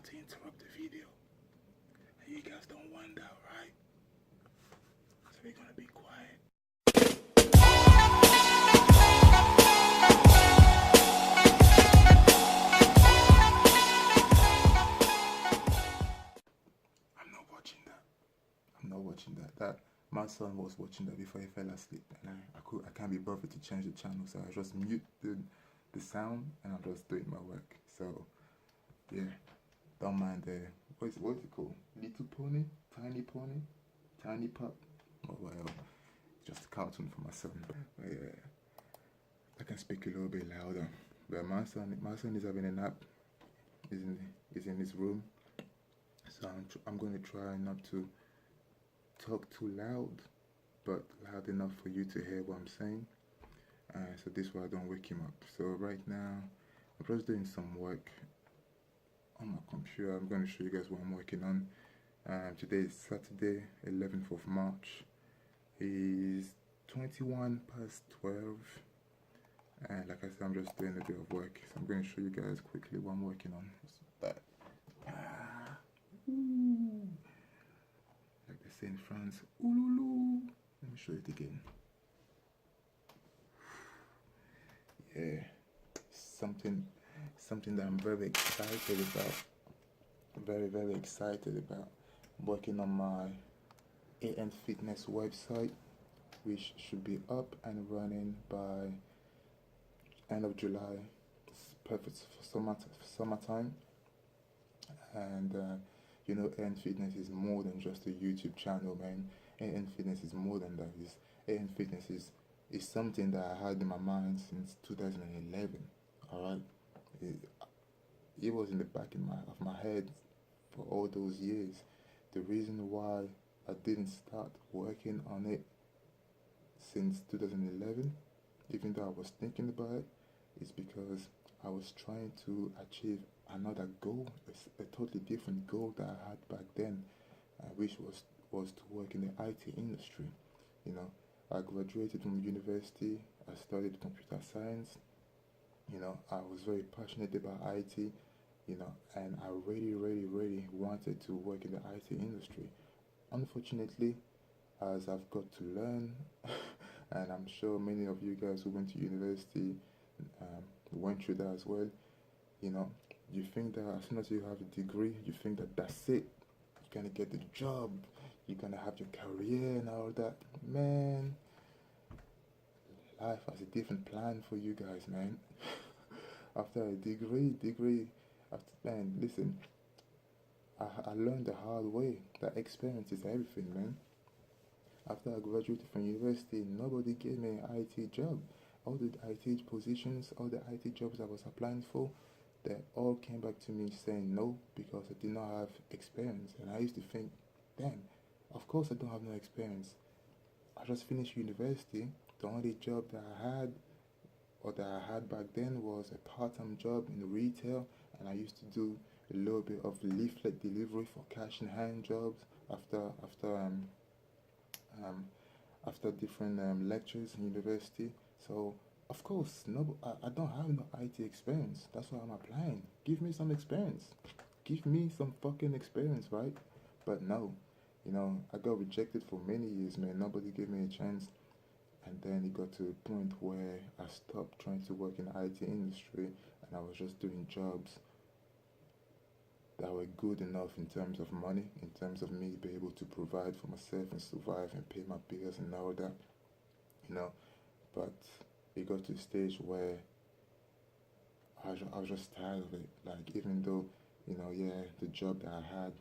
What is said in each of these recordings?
to interrupt the video. And you guys don't want that, right? So we're gonna be quiet. I'm not watching that. My son was watching that before he fell asleep, and I can't be bothered to change the channel, so I just mute the sound, and I'm just doing my work. So yeah, don't mind the what's it called? Little Pony, Tiny Pup, or whatever. Just a cartoon for my son. But yeah, I can speak a little bit louder. But my son is having a nap. He's in his room. So I'm going to try not to talk too loud, but loud enough for you to hear what I'm saying. So this way I don't wake him up. So right now, I'm just doing some work on my computer. I'm going to show you guys what I'm working on. Today is Saturday, 11th of March. It's 21 past 12. And like I said, I'm just doing a bit of work. So I'm going to show you guys quickly what I'm working on. That. Like they say in France, ouloulou. Let me show it again. Yeah, something that I'm very excited about. Very excited about. I'm working on my AN Fitness website, which should be up and running by end of July. It's perfect for summertime. And you know, AN Fitness is more than just a YouTube channel, man. AN Fitness is more than that. AN Fitness is something that I had in my mind since 2011. Alright, it was in the back of my head for all those years. The reason why I didn't start working on it since 2011, even though I was thinking about it, is because I was trying to achieve another goal, a totally different goal that I had back then, which was to work in the IT industry. You know, I graduated from university, I studied computer science. You know, I was very passionate about IT, you know, and I really wanted to work in the IT industry. Unfortunately, as I've got to learn, and I'm sure many of you guys who went to university went through that as well, you know, you think that as soon as you have a degree, you think that that's it, you're gonna get the job, you're gonna have your career and all that. Man, life has a different plan for you guys, man. After a degree, man, listen, I learned the hard way that experience is everything, man. After I graduated from university, nobody gave me an IT job. All the IT positions, all the IT jobs I was applying for, they all came back to me saying no because I did not have experience. And I used to think, damn, of course I don't have no experience. I just finished university. The only job that I had back then was a part-time job in retail, and I used to do a little bit of leaflet delivery for cash in hand jobs after different lectures in university. So of course, no, I don't have no IT experience. That's why I'm applying. Give me some experience. Give me some fucking experience, right? But no, you know, I got rejected for many years, man. Nobody gave me a chance. And then it got to a point where I stopped trying to work in the IT industry, and I was just doing jobs that were good enough in terms of money, in terms of me being able to provide for myself and survive and pay my bills and all that, you know. But it got to a stage where I was just tired of it. Like, even though, you know, yeah, the job that I had,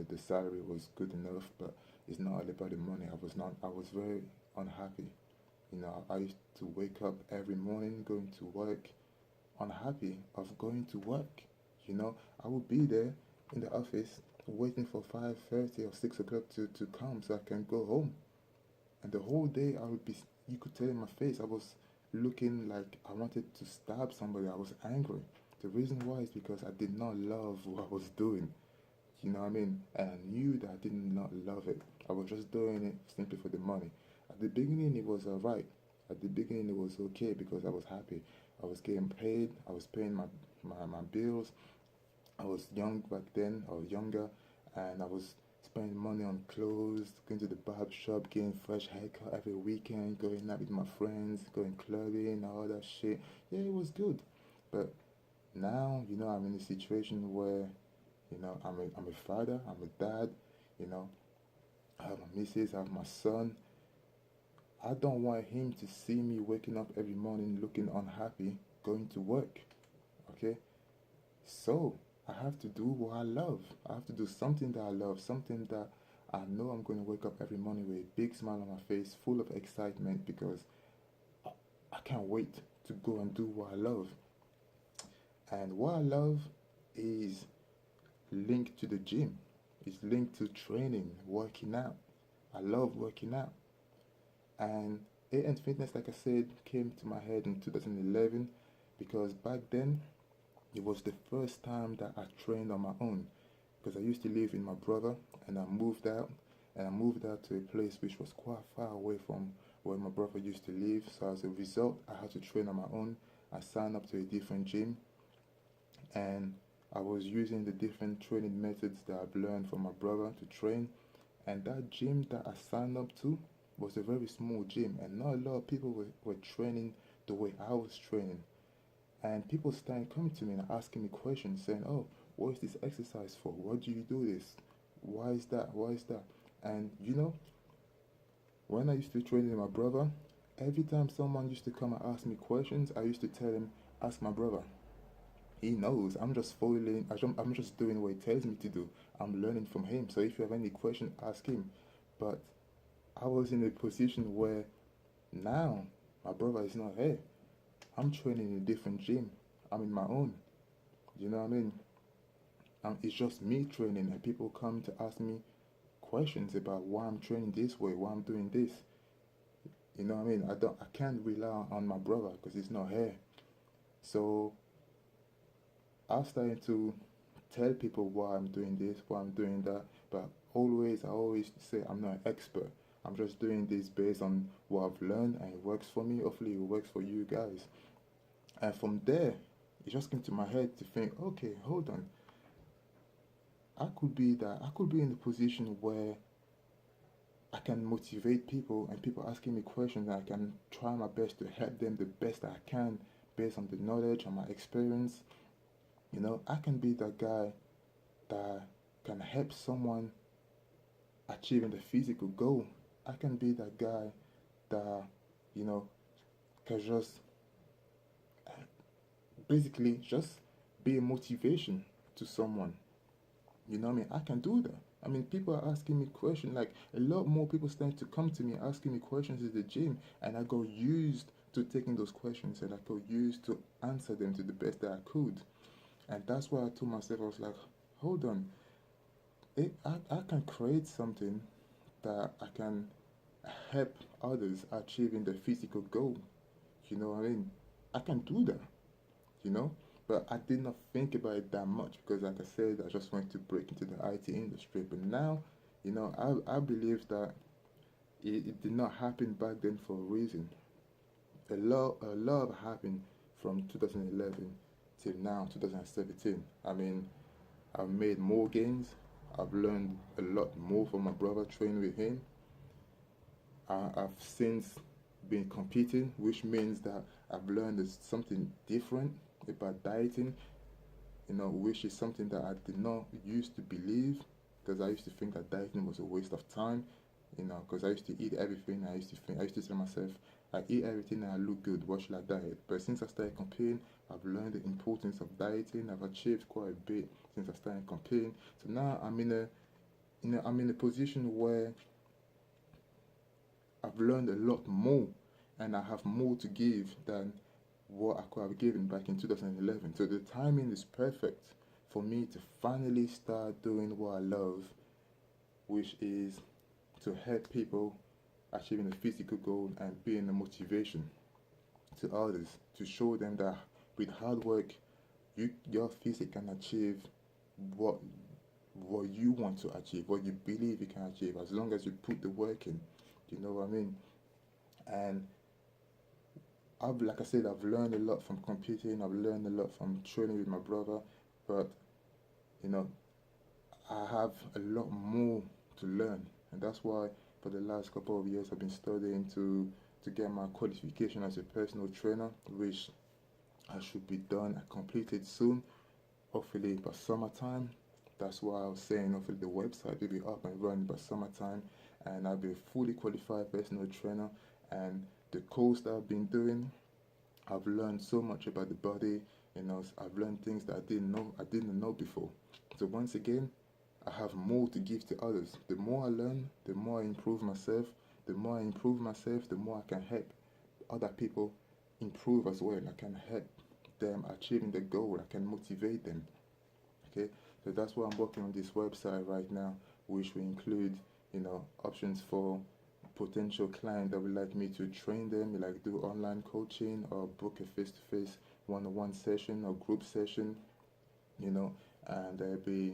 the salary was good enough, but it's not all about the money. I was very unhappy. You know, I used to wake up every morning going to work, unhappy of going to work. You know, I would be there in the office waiting for 5:30 or 6 o'clock to come so I can go home. And the whole day you could tell in my face, I was looking like I wanted to stab somebody. I was angry. The reason why is because I did not love what I was doing. You know what I mean? And I knew that I did not love it. I was just doing it simply for the money. At the beginning, it was alright. At the beginning, it was okay because I was happy. I was getting paid. I was paying my bills. I was young back then, or younger, and I was spending money on clothes, going to the barber shop, getting fresh haircut every weekend, going out with my friends, going clubbing, all that shit. Yeah, it was good. But now, I'm in a situation where, I'm a father, I'm a dad, you know, I have my missus, I have my son. I don't want him to see me waking up every morning looking unhappy, going to work. Okay? So I have to do what I love. I have to do something that I love, something that I know I'm going to wake up every morning with a big smile on my face, full of excitement because I, I can't wait to go and do what I love. And what I love is linked to the gym. It's linked to training, working out. I love working out. And AN Fitness, like I said, came to my head in 2011 because back then it was the first time that I trained on my own because I used to live with my brother and I moved out to a place which was quite far away from where my brother used to live. So as a result, I had to train on my own. I signed up to a different gym and I was using the different training methods that I've learned from my brother to train. And that gym that I signed up to was a very small gym, and not a lot of people were training the way I was training. And people started coming to me and asking me questions, saying, "Oh, what is this exercise for? What do you do this? Why is that? Why is that?" And when I used to train with my brother, every time someone used to come and ask me questions, I used to tell him, "Ask my brother. He knows. I'm just following. I'm just doing what he tells me to do. I'm learning from him. So if you have any question, ask him." But I was in a position where now my brother is not here. I'm training in a different gym. I'm in my own. You know what I mean? It's just me training, and people come to ask me questions about why I'm training this way, why I'm doing this. You know what I mean? I can't rely on my brother because he's not here. So I started to tell people why I'm doing this, why I'm doing that, but I always say I'm not an expert. I'm just doing this based on what I've learned and it works for me. Hopefully, it works for you guys. And from there, it just came to my head to think, okay, hold on. I could be in a position where I can motivate people and people asking me questions and I can try my best to help them the best I can based on the knowledge and my experience. I can be that guy that can help someone achieving the physical goal. I can be that guy that, you know, can just basically just be a motivation to someone. You know what I mean? I can do that. I mean, people are asking me questions. Like, a lot more people starting to come to me asking me questions in the gym, and I got used to taking those questions and I got used to answer them to the best that I could. And that's why I told myself, I was like, hold on, I can create something that I can help others achieving the physical goal. You know what I mean? I can do that, you know? But I did not think about it that much because, like I said, I just wanted to break into the IT industry. But now, I believe that it did not happen back then for a reason. A lot happened from 2011 till now, 2017. I mean, I've made more gains. I've learned a lot more from my brother training with him. I've since been competing, which means that I've learned something different about dieting, which is something that I did not used to believe because I used to think that dieting was a waste of time, because I used to eat everything. I used to tell myself, I eat everything and I look good. What should I diet? But since I started competing, I've learned the importance of dieting. I've achieved quite a bit since I started competing. So now I'm in a position where I've learned a lot more and I have more to give than what I could have given back in 2011. So the timing is perfect for me to finally start doing what I love, which is to help people achieving a physical goal and being a motivation to others to show them that with hard work, your physique can achieve what what you want to achieve, what you believe you can achieve, as long as you put the work in. You know what I mean? And like I said, I've learned a lot from competing. I've learned a lot from training with my brother. But you know, I have a lot more to learn, and that's why for the last couple of years I've been studying to get my qualification as a personal trainer, which I should be done and completed soon, hopefully by summertime. That's why I was saying hopefully the website will be up and running by summertime, and I'll be a fully qualified personal trainer. And the course that I've been doing, I've learned so much about the body. I've learned things that I didn't know before. So once again, I have more to give to others. The more I learn, the more I improve myself. The more I improve myself, the more I can help other people improve as well. I can help them achieving the goal. I can motivate them. Okay, so that's why I'm working on this website right now, which will include, options for potential client that would like me to train them, like do online coaching or book a face-to-face one-on-one session or group session, you know, and there'll be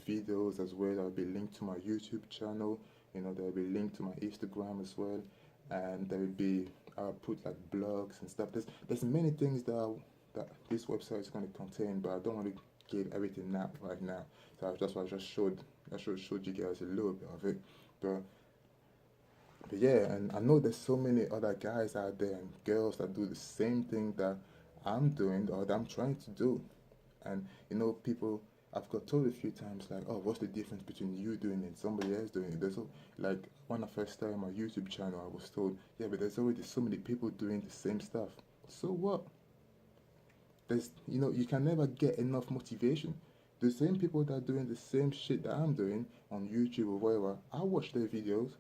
videos as well. There'll be linked to my YouTube channel, there'll be linked to my Instagram as well, and there'll be I'll put like blogs and stuff. There's many things that this website is going to contain, but I don't want to give everything out right now. So that's why I showed you guys a little bit of it, but. But yeah, and I know there's so many other guys out there and girls that do the same thing that I'm doing or that I'm trying to do. And people, I've got told a few times like, oh, what's the difference between you doing it and somebody else doing it? Like when I first started my YouTube channel, I was told, yeah, but there's already so many people doing the same stuff. So what? You can never get enough motivation. The same people that are doing the same shit that I'm doing on YouTube or wherever, I watch their videos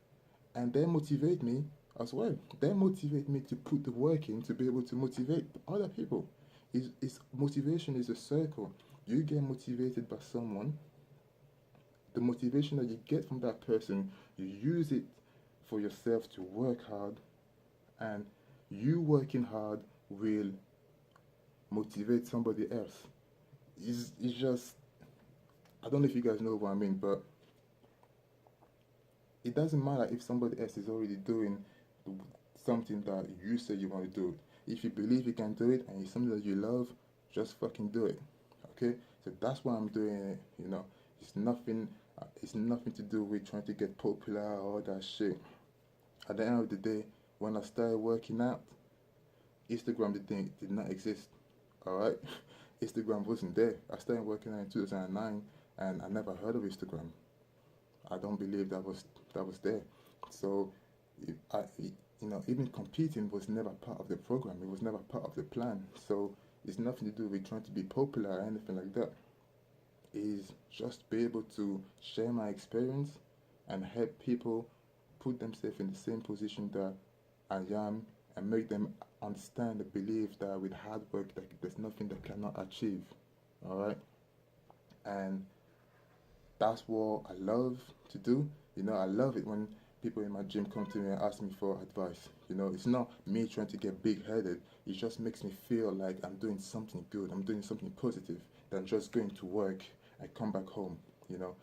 and they motivate me as well. They motivate me to put the work in to be able to motivate other people. Motivation is a circle. You get motivated by someone, the motivation that you get from that person, you use it for yourself to work hard, and you working hard will motivate somebody else. It's just, I don't know if you guys know what I mean, but it doesn't matter if somebody else is already doing something that you say you want to do. If you believe you can do it and it's something that you love, just fucking do it. Okay? So that's why I'm doing it. It's nothing. It's nothing to do with trying to get popular or all that shit. At the end of the day, when I started working out, Instagram did not exist. All right, Instagram wasn't there. I started working out in 2009, and I never heard of Instagram. I don't believe that was there. So, even competing was never part of the program. It was never part of the plan. So it's nothing to do with trying to be popular or anything like that. It's just be able to share my experience and help people put themselves in the same position that I am, and make them understand and believe that with hard work, that there's nothing they cannot achieve. All right, and that's what I love to do. I love it when people in my gym come to me and ask me for advice. It's not me trying to get big headed. It just makes me feel like I'm doing something good. I'm doing something positive than just going to work and come back home. You know,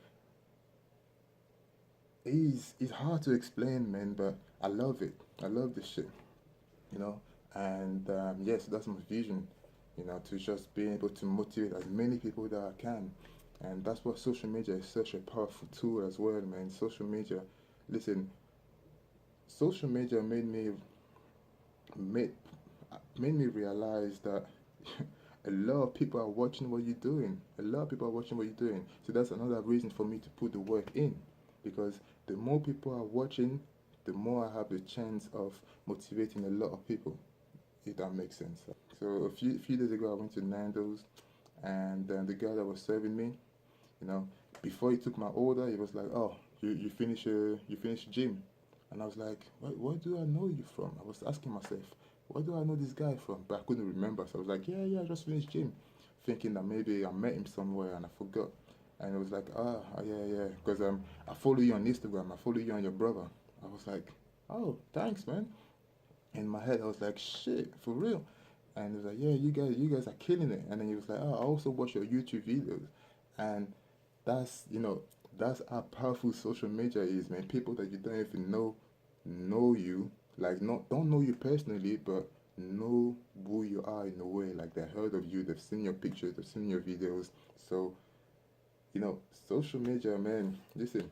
it's hard to explain, man, but I love it. I love this shit. You know, and yes, that's my vision. To just be able to motivate as many people that I can. And that's what social media is such a powerful tool as well, man. Social media, listen, social media made made me realize that a lot of people are watching what you're doing. A lot of people are watching what you're doing. So that's another reason for me to put the work in, because the more people are watching, the more I have the chance of motivating a lot of people, if that makes sense. So a few days ago, I went to Nando's, and the guy that was serving me, you know, before he took my order, he was like, "Oh, you finish gym," and I was like, "Where do I know you from?" I was asking myself, "Where do I know this guy from?" But I couldn't remember, so I was like, "Yeah, I just finished gym," thinking that maybe I met him somewhere and I forgot. And it was like, yeah, because I follow you on Instagram, I follow you on your brother. I was like, "Oh, thanks, man." In my head, I was like, "Shit, for real." And he was like, "Yeah, you guys are killing it." And then he was like, "Oh, I also watch your YouTube videos," and that's that's how powerful social media is, man. People that you don't even know you, like not don't know you personally, but know who you are in a way. Like they heard of you, they've seen your pictures, they've seen your videos. So You know, social media, man, listen,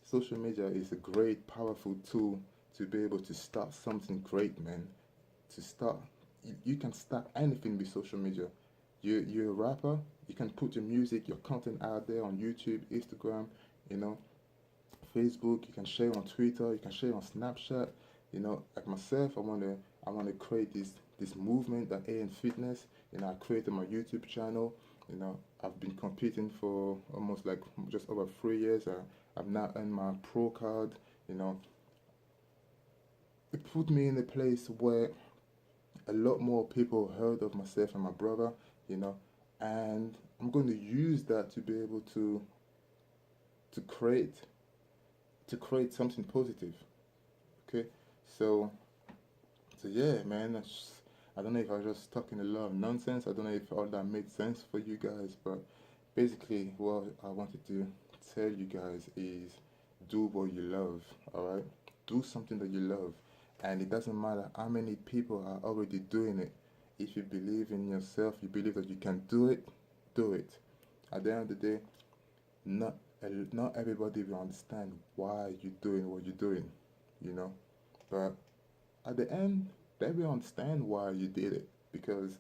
social media is a great, powerful tool to be able to start something great, man. To start, you can start anything with social media. You're a rapper, you can put your music, your content out there on YouTube, Instagram, you know, Facebook. You can share on Twitter. You can share on Snapchat. You know, like myself, I wanna create this movement, that AM Fitness. You know, I created my YouTube channel. You know, I've been competing for almost like just over 3 years. I've now earned my pro card. You know, it put me in a place where a lot more people heard of myself and my brother. You know, and I'm going to use that to be able to create to create something positive. Okay, so yeah, man. I don't know if I was just talking a lot of nonsense. I don't know if all that made sense for you guys, but basically, what I wanted to tell you guys is do what you love. All right, do something that you love, and it doesn't matter how many people are already doing it. If you believe in yourself, you believe that you can do it, do it. At the end of the day, not not everybody will understand why you're doing what you're doing, you know. But at the end, they will understand why you did it because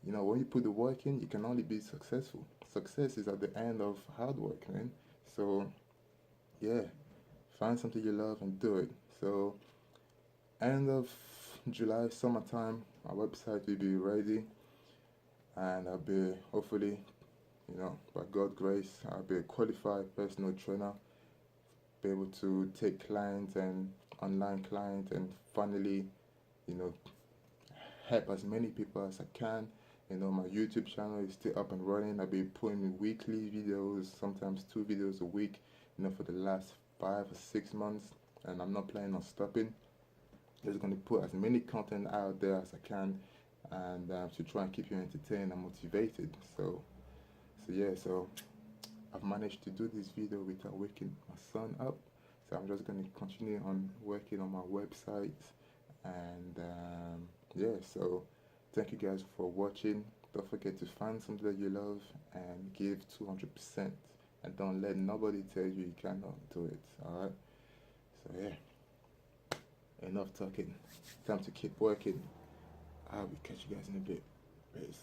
you know when you put the work in, you can only be successful. Success is at the end of hard work, man. So yeah, find something you love and do it. So end of July, summertime, our website will be ready, and I'll be hopefully, you know, by God's grace, I'll be a qualified personal trainer, be able to take clients and online clients and finally, you know, help as many people as I can. You know, my YouTube channel is still up and running. I've been putting weekly videos, sometimes 2 videos a week, you know, for the last 5 or 6 months, and I'm not planning on stopping. I'm just going to put as many content out there as I can, and to try and keep you entertained and motivated. So yeah, so I've managed to do this video without waking my son up. So I'm just going to continue on working on my website. And yeah, so thank you guys for watching. Don't forget to find something that you love and give 200%. And don't let nobody tell you cannot do it. Alright? So yeah, enough talking. Time to keep working. I will catch you guys in a bit. Peace.